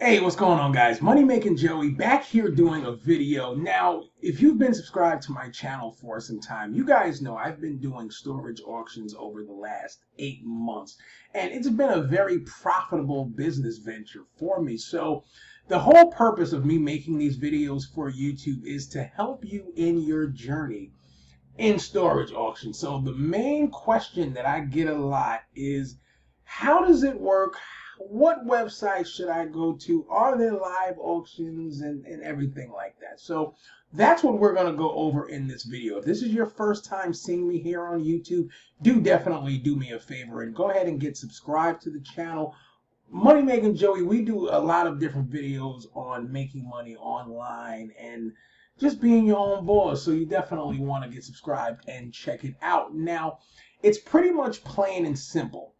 Hey, what's going on, guys? Money Making Joey back here doing a video. Now, if you've been subscribed to my channel for some time, you guys know I've been doing storage auctions over the last 8 months, and it's been a very profitable business venture for me. So, the whole purpose of me making these videos for YouTube is to help you in your journey in storage auction. So the main question that I get a lot is, how does it work? What website should I go to? Are there live auctions and everything like that? So that's what we're going to go over in this video. If this is your first time seeing me here on YouTube, do definitely do me a favor and go ahead and get subscribed to the channel. Money Making Joey, we do a lot of different videos on making money online and just being your own boss. So you definitely want to get subscribed and check it out. Now, it's pretty much plain and simple.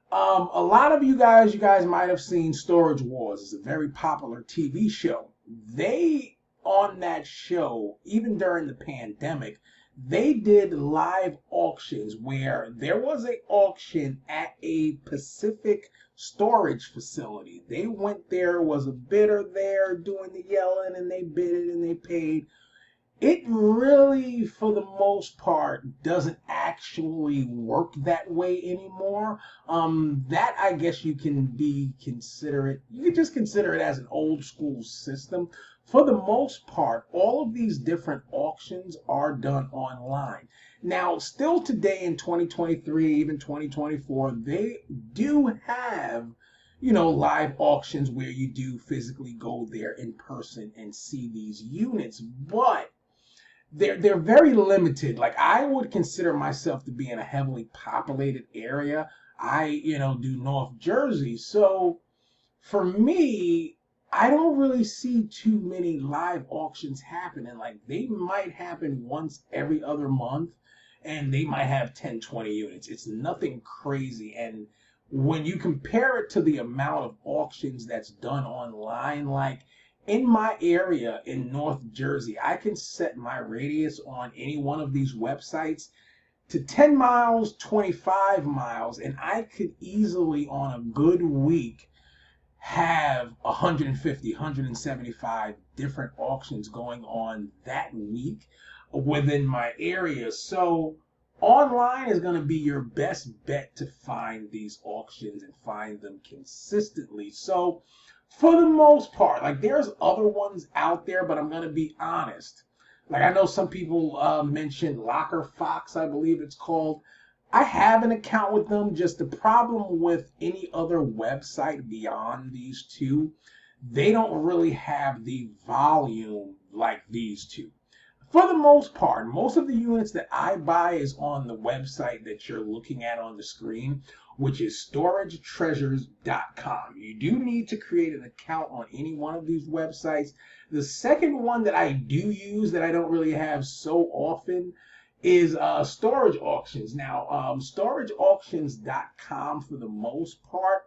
A lot of you guys might have seen Storage Wars. It's a very popular TV show. They, on that show, even during the pandemic, they did live auctions where there was an auction at a Pacific storage facility. They went there, was a bidder there doing the yelling, and they bid it and they paid. It really, for the most part, doesn't actually work that way anymore. That I guess you can be considerate. You can just consider it as an old school system. For the most part, all of these different auctions are done online. Now, still today in 2023, even 2024, they do have, live auctions where you do physically go there in person and see these units, but they're very limited. Like, I would consider myself to be in a heavily populated area. I, do North Jersey. So for me, I don't really see too many live auctions happening. Like, they might happen once every other month and they might have 10, 20 units. It's nothing crazy. And when you compare it to the amount of auctions that's done online, like in my area in North Jersey, I can set my radius on any one of these websites to 10 miles, 25 miles, and I could easily, on a good week, have 150, 175 different auctions going on that week within my area. So online is going to be your best bet to find these auctions and find them consistently. So for the most part, like, there's other ones out there, but I'm going to be honest. Like, I know some people mentioned Locker Fox, I believe it's called. I have an account with them. Just the problem with any other website beyond these two, they don't really have the volume like these two. For the most part, most of the units that I buy is on the website that you're looking at on the screen, which is storagetreasures.com. You do need to create an account on any one of these websites. The second one that I do use that I don't really have so often is storage auctions. Now, storageauctions.com, for the most part,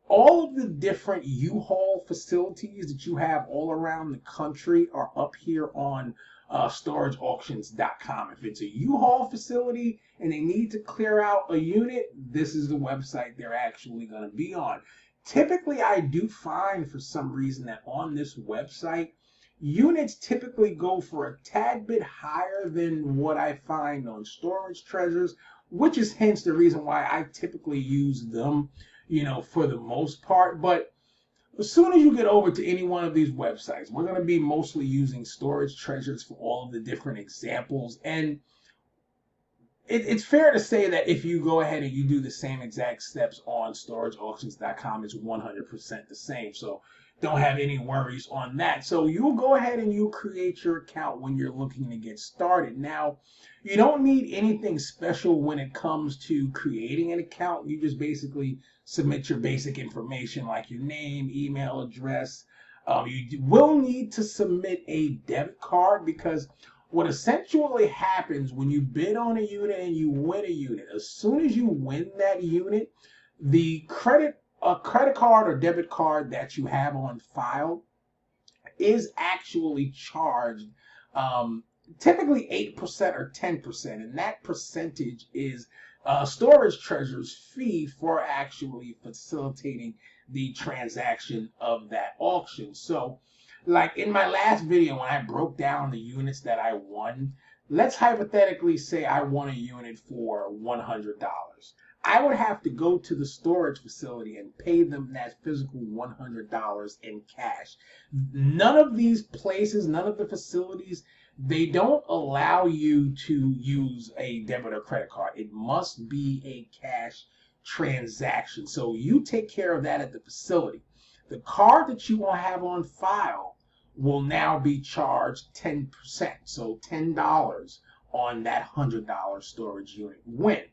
all of the different U-Haul facilities that you have all around the country are up here on storageauctions.com. If it's a U-Haul facility and they need to clear out a unit, this is the website they're actually going to be on. Typically, I do find for some reason that on this website, units typically go for a tad bit higher than what I find on Storage Treasures, which is hence the reason why I typically use them, for the most part. But as soon as you get over to any one of these websites, we're going to be mostly using Storage Treasures for all of the different examples. And it's fair to say that if you go ahead and you do the same exact steps on storageauctions.com, it's 100% the same. So don't have any worries on that. So you'll go ahead and you create your account when you're looking to get started. Now, you don't need anything special when it comes to creating an account. You just basically submit your basic information like your name, email address. You will need to submit a debit card, because what essentially happens when you bid on a unit and you win a unit, as soon as you win that unit, the credit card or debit card that you have on file is actually charged, typically 8% or 10%, and that percentage is Storage Treasures fee for actually facilitating the transaction of that auction. So, like in my last video, when I broke down the units that I won, let's hypothetically say I won a unit for $100. I would have to go to the storage facility and pay them that physical $100 in cash. None of these places, none of the facilities, they don't allow you to use a debit or credit card. It must be a cash transaction. So you take care of that at the facility. The card that you will have on file will now be charged 10%, so $10 on that $100 storage unit win.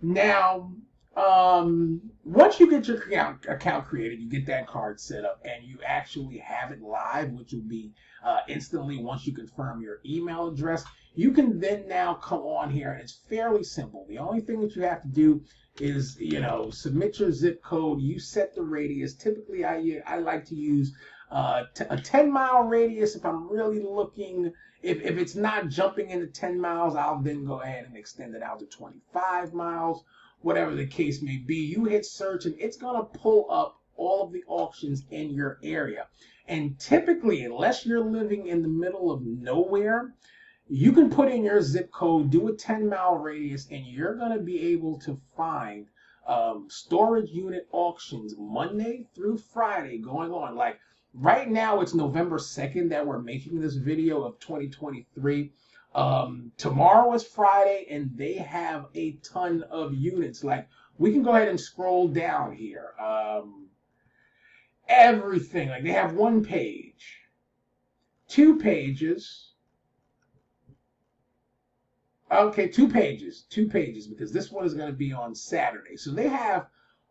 Now, once you get your account created, you get that card set up, and you actually have it live, which will be instantly once you confirm your email address. You can then now come on here, and it's fairly simple. The only thing that you have to do is, submit your zip code. You set the radius. Typically, I like to use a 10-mile radius if I'm really looking. If it's not jumping into 10 miles, I'll then go ahead and extend it out to 25 miles, whatever the case may be. You hit search, and it's going to pull up all of the auctions in your area. And typically, unless you're living in the middle of nowhere, you can put in your zip code, do a 10-mile radius, and you're going to be able to find storage unit auctions Monday through Friday going on. Like, right now, it's November 2nd that we're making this video of 2023. Tomorrow is Friday, and they have a ton of units. Like, we can go ahead and scroll down here. Everything. Like, they have one page, 2 pages. Okay, 2 pages, because this one is going to be on Saturday. So they have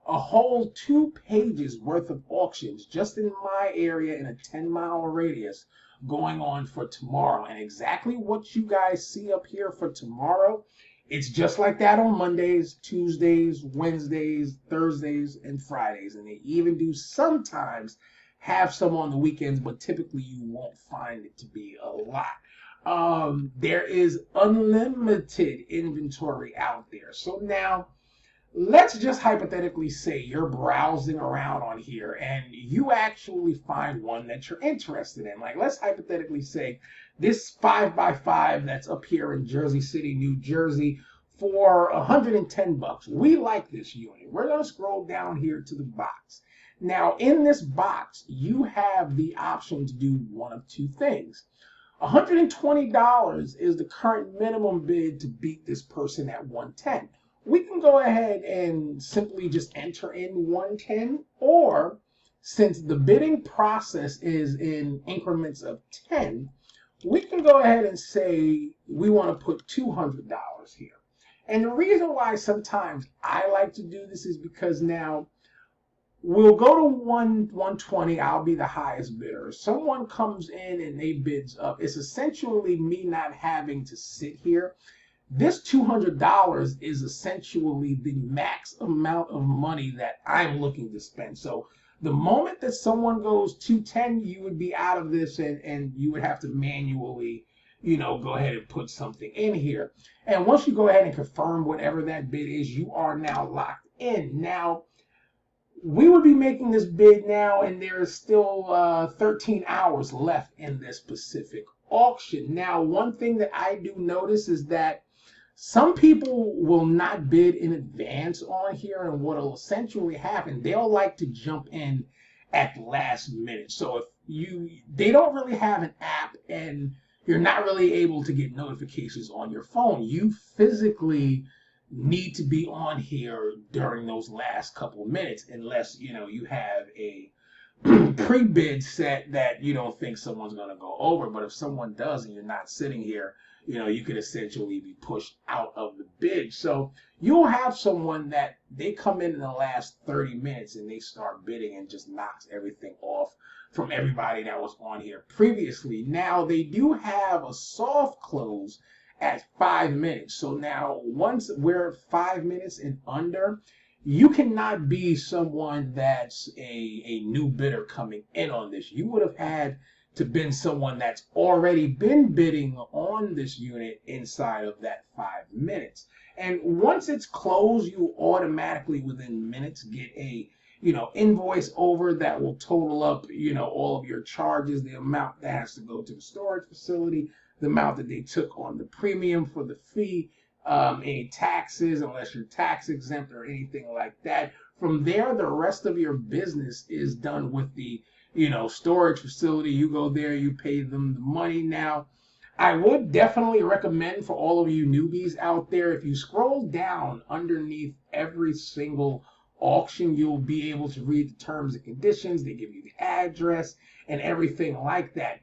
a whole 2 pages worth of auctions just in my area in a 10-mile radius going on for tomorrow. And exactly what you guys see up here for tomorrow, it's just like that on Mondays, Tuesdays, Wednesdays, Thursdays, and Fridays. And they even do sometimes have some on the weekends, but typically you won't find it to be a lot. There is unlimited inventory out there. So now, let's just hypothetically say you're browsing around on here and you actually find one that you're interested in. Like, let's hypothetically say this 5x5 that's up here in Jersey City, New Jersey for $110. We like this unit. We're going to scroll down here to the box. Now, in this box, you have the option to do one of 2 things. $120 is the current minimum bid to beat this person at 110. We can go ahead and simply just enter in 110, or since the bidding process is in increments of 10, we can go ahead and say we want to put $200 here. And the reason why sometimes I like to do this is because now we'll go to 120, I'll be the highest bidder. Someone comes in and they bids up. It's essentially me not having to sit here. This $200 is essentially the max amount of money that I'm looking to spend. So the moment that someone goes 210, you would be out of this, and you would have to manually, go ahead and put something in here. And once you go ahead and confirm whatever that bid is, you are now locked in. Now, we would be making this bid now, and there is still 13 hours left in this specific auction. Now, one thing that I do notice is that some people will not bid in advance on here, and what will essentially happen, they'll like to jump in at the last minute. So if they don't really have an app and you're not really able to get notifications on your phone, you physically need to be on here during those last couple of minutes, unless you have a pre-bid set that you don't think someone's going to go over. But if someone does and you're not sitting here, you could essentially be pushed out of the bid. So you'll have someone that they come in the last 30 minutes and they start bidding and just knocks everything off from everybody that was on here previously. Now, they do have a soft close at 5 minutes. So now, once we're at 5 minutes and under, you cannot be someone that's a new bidder coming in on this. You would have had to been someone that's already been bidding on this unit inside of that 5 minutes. And once it's closed, you automatically within minutes get a invoice over that will total up, all of your charges, the amount that has to go to the storage facility, the amount that they took on the premium for the fee, any taxes, unless you're tax exempt or anything like that. From there, the rest of your business is done with the, storage facility. You go there, you pay them the money. Now, I would definitely recommend for all of you newbies out there, if you scroll down underneath every single auction, you'll be able to read the terms and conditions. They give you the address and everything like that.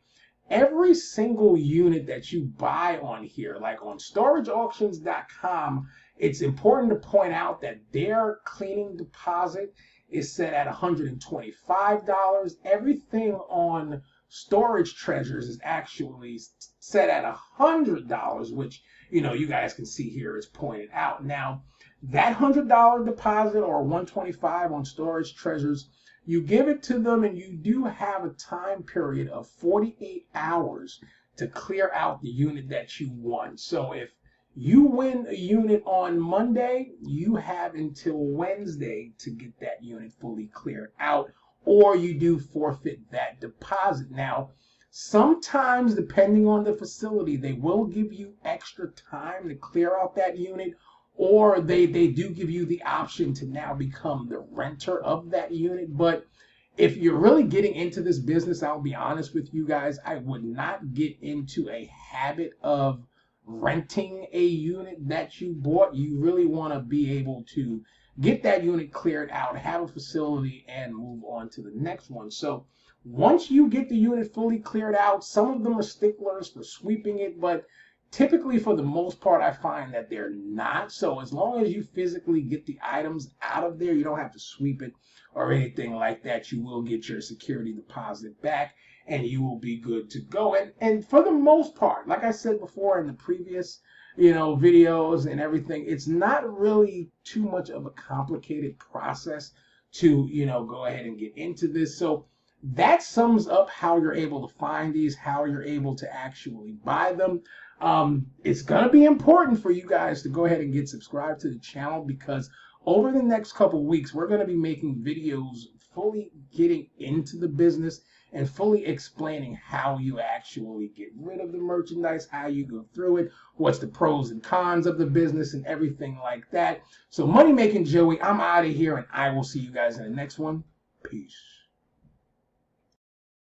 Every single unit that you buy on here, like on storageauctions.com, it's important to point out that their cleaning deposit is set at $125. Everything on Storage Treasures is actually set at $100, which, you guys can see here is pointed out. Now, that $100 deposit or $125 on Storage Treasures, you give it to them and you do have a time period of 48 hours to clear out the unit that you won. So if you win a unit on Monday, you have until Wednesday to get that unit fully cleared out, or you do forfeit that deposit. Now, sometimes, depending on the facility, they will give you extra time to clear out that unit, or they do give you the option to now become the renter of that unit. But if you're really getting into this business, I'll be honest with you guys, I would not get into a habit of renting a unit that you bought. You really want to be able to get that unit cleared out, have a facility, and move on to the next one. So once you get the unit fully cleared out, some of them are sticklers for sweeping it, but typically for the most part, I find that they're not. So as long as you physically get the items out of there, you don't have to sweep it or anything like that. You will get your security deposit back and you will be good to go. And for the most part, like I said before in the previous videos and everything, it's not really too much of a complicated process to go ahead and get into this. So that sums up how you're able to find these, how you're able to actually buy them. It's going to be important for you guys to go ahead and get subscribed to the channel, because over the next couple weeks, we're going to be making videos fully getting into the business and fully explaining how you actually get rid of the merchandise, how you go through it, what's the pros and cons of the business and everything like that. So Money Making Joey, I'm out of here, and I will see you guys in the next one. Peace.